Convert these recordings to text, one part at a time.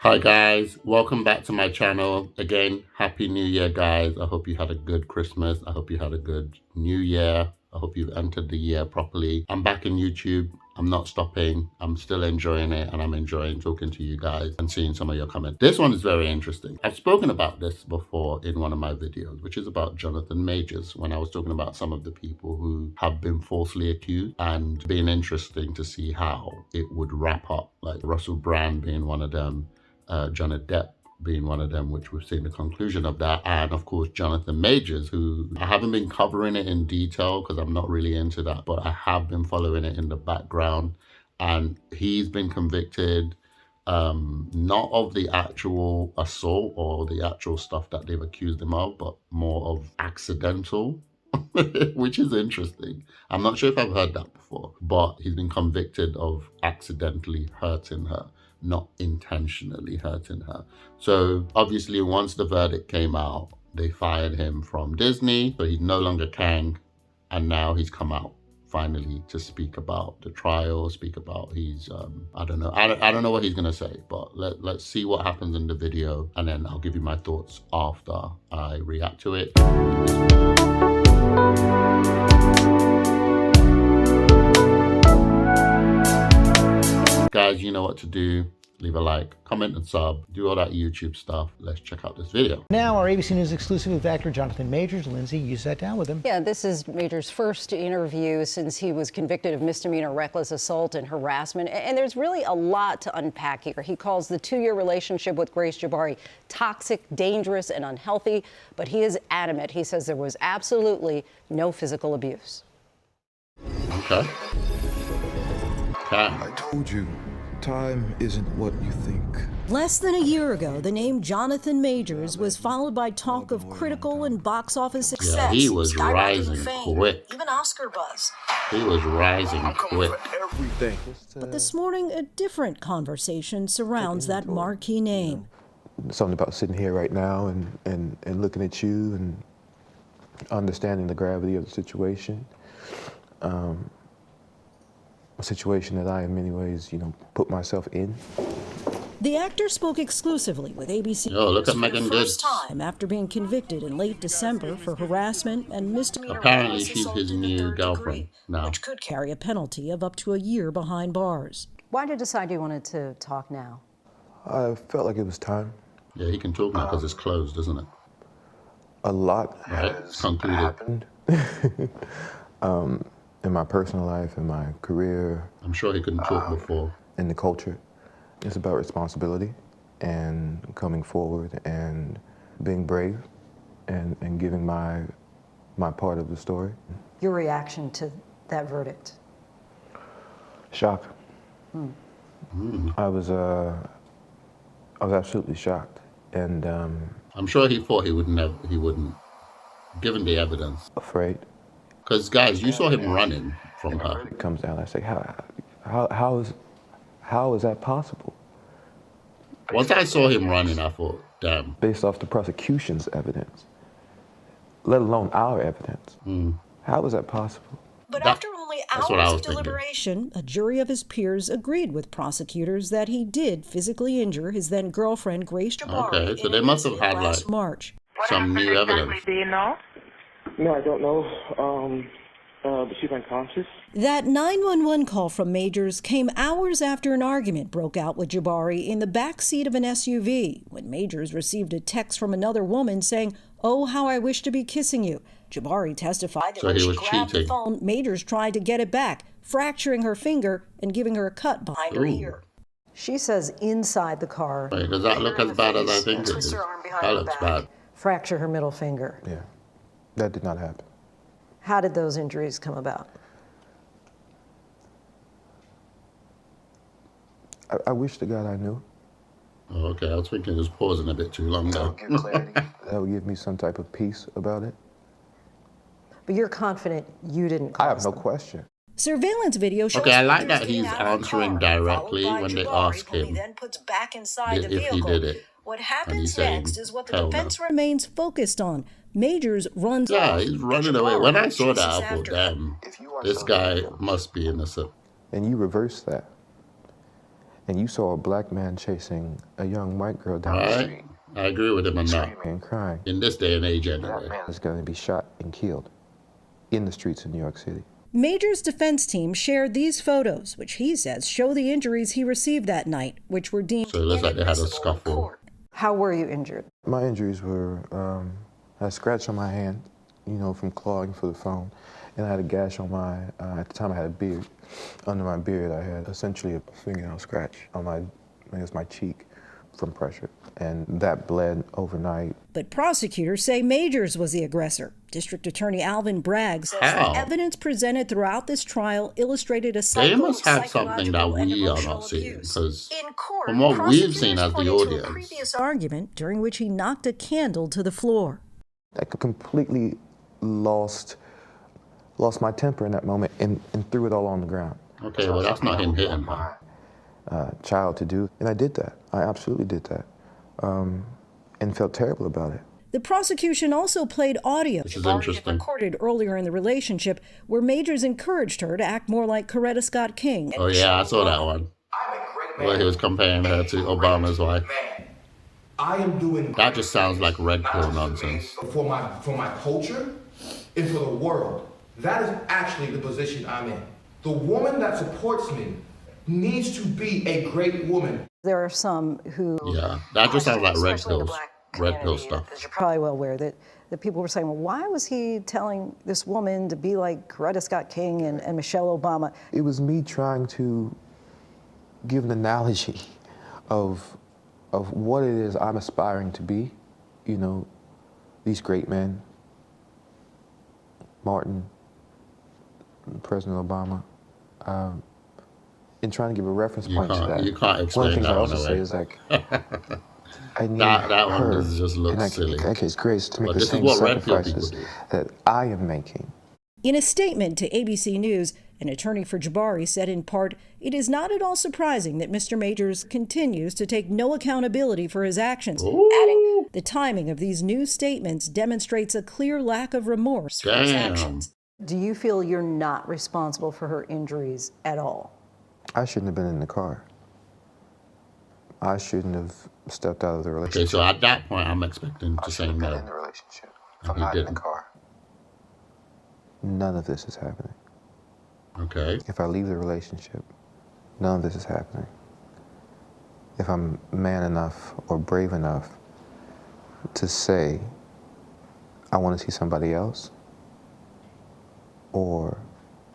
Hi guys, welcome back to my channel. Again, Happy New Year guys. I hope you had a good Christmas. I hope you had a good New Year. I hope you've entered the year properly. I'm back in YouTube. I'm not stopping. I'm still enjoying it, and I'm enjoying talking to you guys and seeing some of your comments. This one is very interesting. I've spoken about this before in one of my videos, which is about Johnathan Majors, when I was talking about some of the people who have been falsely accused, and being interesting to see how it would wrap up, like Russell Brand being one of them, Johnathan being one of them, which we've seen the conclusion of that, and of course Johnathan Majors, who I haven't been covering it in detail because I'm not really into that, but I have been following it in the background, and he's been convicted not of the actual assault or the actual stuff that they've accused him of, but more of accidental, which is interesting. I'm not sure if I've heard that before, but he's been convicted of accidentally hurting her, not intentionally hurting her. So obviously once the verdict came out, they fired him from Disney, so he's no longer Kang, and now he's come out finally to speak about the trial, speak about his I don't know what he's gonna say, but let's see what happens in the video, and then I'll give you my thoughts after I react to it. Guys, you know what to do. Leave a like, comment and sub, do all that YouTube stuff. Let's check out this video. Now our ABC News exclusive with actor Johnathan Majors. Lindsay, you sat down with him. Yeah, this is Majors' first interview since he was convicted of misdemeanor reckless assault and harassment. And there's really a lot to unpack here. He calls the 2-year relationship with Grace Jabari toxic, dangerous, and unhealthy. But he is adamant. He says there was absolutely no physical abuse. Okay. I told you, time isn't what you think. Less than a year ago, the name Johnathan Majors was followed by talk of critical and box office success. Yeah, he was rising quick. Even Oscar buzz. He was rising quick. Everything. But this morning, a different conversation surrounds that marquee name. Something about sitting here right now and looking at you and understanding the gravity of the situation. A situation that I, in many ways, put myself in. The actor spoke exclusively with ABC Yo, look at Megan for the Good. first time after being convicted in late December for harassment and misdemeanor. Apparently she's his new girlfriend now. Which could carry a penalty of up to a year behind bars. Why did you decide you wanted to talk now? I felt like it was time. Yeah, he can talk now because it's closed, isn't it? A lot Right, has concluded. happened in my personal life, in my career, I'm sure he couldn't talk before. in the culture. It's about responsibility and coming forward and being brave and giving my part of the story. Your reaction to that verdict? Shock. I was absolutely shocked, and I'm sure he thought he wouldn't, given the evidence. afraid. Because guys, you saw him running from her. It comes down. I say, how is that possible? Once I saw him running, I thought, damn. Based off the prosecution's evidence, let alone our evidence. How is that possible? But That- after only that's what I hours was of thinking. deliberation, a jury of his peers agreed with prosecutors that he did physically injure his then-girlfriend, Grace Jabari. Okay, so in they an must have incident had, last like, March. some new evidence. Do you know? No, I don't know. But she's unconscious. That 911 call from Majors came hours after an argument broke out with Jabari in the back seat of an SUV, when Majors received a text from another woman saying, "Oh, how I wish to be kissing you." Jabari testified that So when he she was grabbed the cheating. phone, Majors tried to get it back, fracturing her finger and giving her a cut behind her Ooh. ear. She says inside the car, Wait, does that look as bad as I think it is? Twist her arm behind That her looks back. bad. fracture her middle finger. Yeah, that did not happen. How did those injuries come about? I wish to God I knew. Oh, okay, I was thinking it was pausing a bit too long though. That would give me some type of peace about it. But you're confident you didn't I cause have no them. question. Surveillance video shows Okay, I like Majors that getting he's out of the answering car, directly followed by when they Jabari, ask who he him then puts back inside the if he vehicle. did it. What And happens he's saying, next is what the hell no. defense remains focused on. Majors runs Yeah, off. he's running away. When I saw that, Chases I thought, after him. damn, this guy must be innocent. And you reverse that. and you saw a black man chasing a young white girl down the street, Right? I agree with him on that. screaming and crying, In this day and age, that anyway. man is going to be shot and killed in the streets of New York City. Major's defense team shared these photos, which he says show the injuries he received that night, which were deemed So it looks like they had a inadmissible in scuffle. court. How were you injured? My injuries were, I had a scratch on my hand, from clawing for the phone, and I had a gash on my, at the time I had a beard. Under my beard, I had essentially a fingernail scratch on my cheek from pressure, and that bled overnight. But prosecutors say Majors was the aggressor. District Attorney Alvin Bragg says How? the evidence presented throughout this trial illustrated a They cycle must of have something that psychological and we are emotional not seeing, abuse. because In court, from what we've prosecutors seen as the pointed to a audience, previous argument during which he knocked a candle to the floor. I completely lost my temper in that moment and threw it all on the ground. okay, well, that's not him hitting her. Child to do, and I did that. I absolutely did that, and felt terrible about it. The prosecution also played audio This is Jabari had interesting. recorded earlier in the relationship where Majors encouraged her to act more like Coretta Scott King. Oh, yeah, I saw that one. Where he was comparing her to Obama's wife. I am doing That just sounds like red pill nonsense. for my culture and for the world. That is actually the position I'm in. The woman that supports me needs to be a great woman. There are some who... Yeah, that just sounds like red especially in the pills. black Red pill community, stuff. as you're probably well aware, that people were saying, well, why was he telling this woman to be like Coretta Scott King and Michelle Obama? It was me trying to give an analogy of what it is I'm aspiring to be. These great men, Martin, President Obama, and trying to give a reference point to that. You can't One of the explain things that I one also say away. is like, I need That one her does just look and silly. His grace to make But the this is same what red pill sacrifices people do. that I am making. In a statement to ABC News, an attorney for Jabari said in part, it is not at all surprising that Mr. Majors continues to take no accountability for his actions, adding, the timing of these new statements demonstrates a clear lack of remorse for his Damn. actions. Do you feel you're not responsible for her injuries at all? I shouldn't have been in the car. I shouldn't have stepped out of the Okay, relationship. so at that point, I'm expecting to say been no. in the relationship. If And I'm he not in the didn't. car, none of this is happening. Okay. If I leave the relationship, none of this is happening. If I'm man enough or brave enough to say, I want to see somebody else, or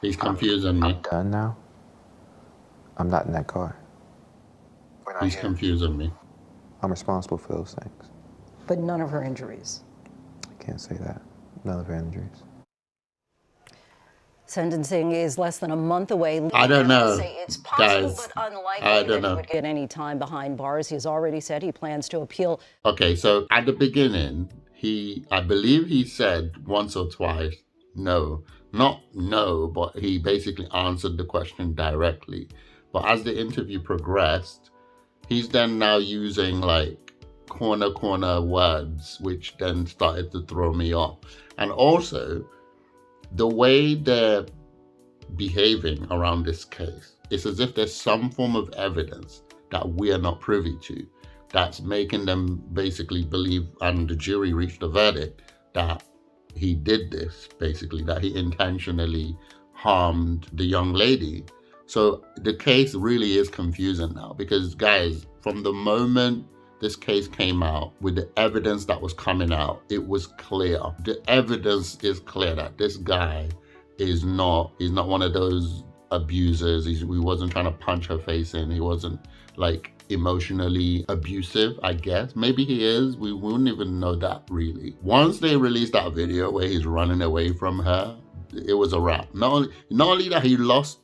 He's confusing me. I'm done now, I'm not in that car. He's confusing me. I'm responsible for those things. But none of her injuries. I can't say that. None of her injuries. Sentencing is less than a month away. I don't know, Say it's possible, guys. but unlikely I that don't he know. would get any time behind bars. He's already said he plans to appeal. Okay, so at the beginning, I believe he said once or twice, no. Not no, but he basically answered the question directly. But as the interview progressed, he's then now using like corner words, which then started to throw me off. And also, the way they're behaving around this case, it's as if there's some form of evidence that we are not privy to that's making them basically believe, and the jury reached a verdict, that he did this, basically, that he intentionally harmed the young lady. So the case really is confusing now because, guys, from the moment this case came out, with the evidence that was coming out, it was clear. The evidence is clear that this guy he's not one of those abusers. He wasn't trying to punch her face in. He wasn't like emotionally abusive, I guess. Maybe he is. We wouldn't even know that really. Once they released that video where he's running away from her, it was a wrap. Not only that he lost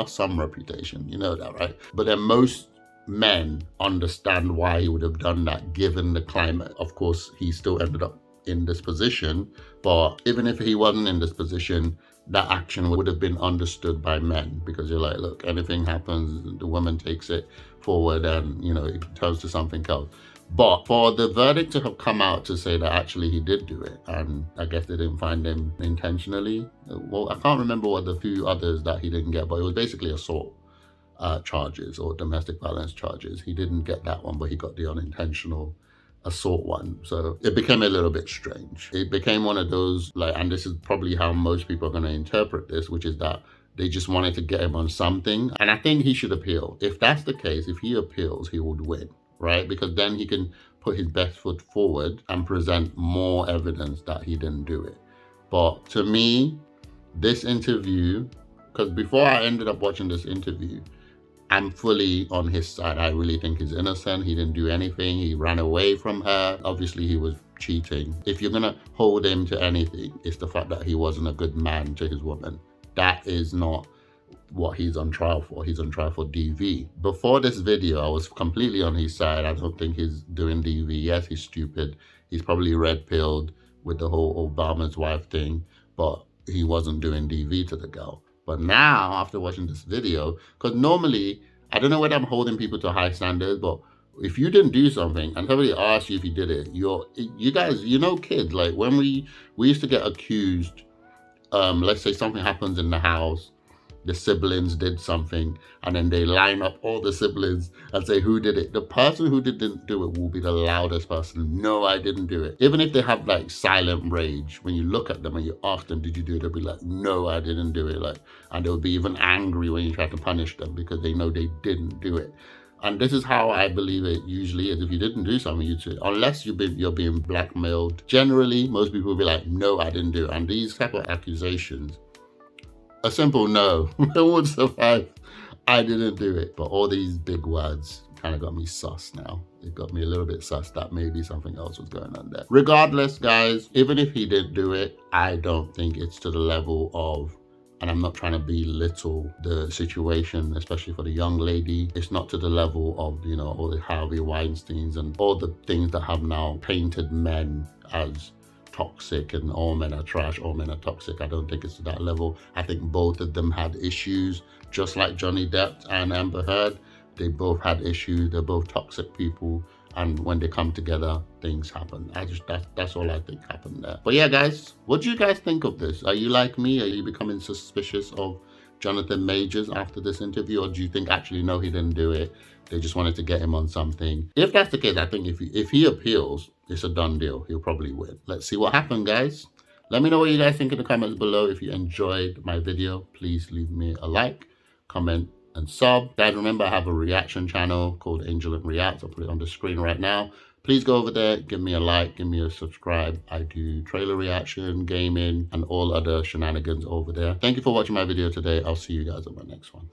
some reputation, you know that, right? But then most men understand why he would have done that given the climate. Of course, he still ended up in this position, but even if he wasn't in this position, that action would have been understood by men, because you're like, look, anything happens, the woman takes it forward and, it turns to something else. But for the verdict to have come out to say that actually he did do it, and I guess they didn't find him intentionally. Well, I can't remember what the few others that he didn't get, but it was basically assault. charges or domestic violence charges. He didn't get that one, but he got the unintentional assault one. So it became a little bit strange. It became one of those, like, and this is probably how most people are going to interpret this, which is that they just wanted to get him on something. And I think he should appeal. If that's the case, if he appeals, he would win, right? Because then he can put his best foot forward and present more evidence that he didn't do it. But to me, this interview, because before I ended up watching this interview, I'm fully on his side. I really think he's innocent. He didn't do anything. He ran away from her. Obviously, he was cheating. If you're going to hold him to anything, it's the fact that he wasn't a good man to his woman. That is not what he's on trial for. He's on trial for DV. Before this video, I was completely on his side. I don't think he's doing DV. Yes, he's stupid. He's probably red-pilled with the whole Obama's wife thing, but he wasn't doing DV to the girl. But now, after watching this video, because normally, I don't know whether I'm holding people to high standards, but if you didn't do something and somebody asks you if you did it, you guys, you know, kids, like when we used to get accused, let's say something happens in the house, the siblings did something, and then they line up all the siblings and say who did it. The person who didn't do it will be the loudest person. No, I didn't do it. Even if they have like silent rage, when you look at them and you ask them, did you do it? They'll be like, no, I didn't do it. Like, and they'll be even angry when you try to punish them because they know they didn't do it. And this is how I believe it usually is. If you didn't do something, you'd say, unless you're being blackmailed. Generally, most people will be like, no, I didn't do it. And these type of accusations, a simple no, it would survive. I didn't do it. But all these big words kind of got me sus now. It got me a little bit sus that maybe something else was going on there. Regardless, guys, even if he did do it, I don't think it's to the level of, and I'm not trying to belittle the situation, especially for the young lady. It's not to the level of, you know, all the Harvey Weinsteins and all the things that have now painted men as toxic and all men are trash, all men are toxic. I don't think it's to that level. I think both of them had issues, just like Johnny Depp and Amber Heard. They both had issues. They're both toxic people. And when they come together, things happen. That's all I think happened there. But yeah, guys, what do you guys think of this? Are you like me? Are you becoming suspicious of Johnathan Majors after this interview? Or do you think actually, no, he didn't do it? They just wanted to get him on something. If that's the case, I think if he appeals, it's a done deal. He'll probably win. Let's see what happens, guys. Let me know what you guys think in the comments below. If you enjoyed my video, please leave me a like, comment, and sub. Guys, remember I have a reaction channel called Angelint Reacts. I'll put it on the screen right now. Please go over there, give me a like, give me a subscribe. I do trailer reaction, gaming, and all other shenanigans over there. Thank you for watching my video today. I'll see you guys on my next one.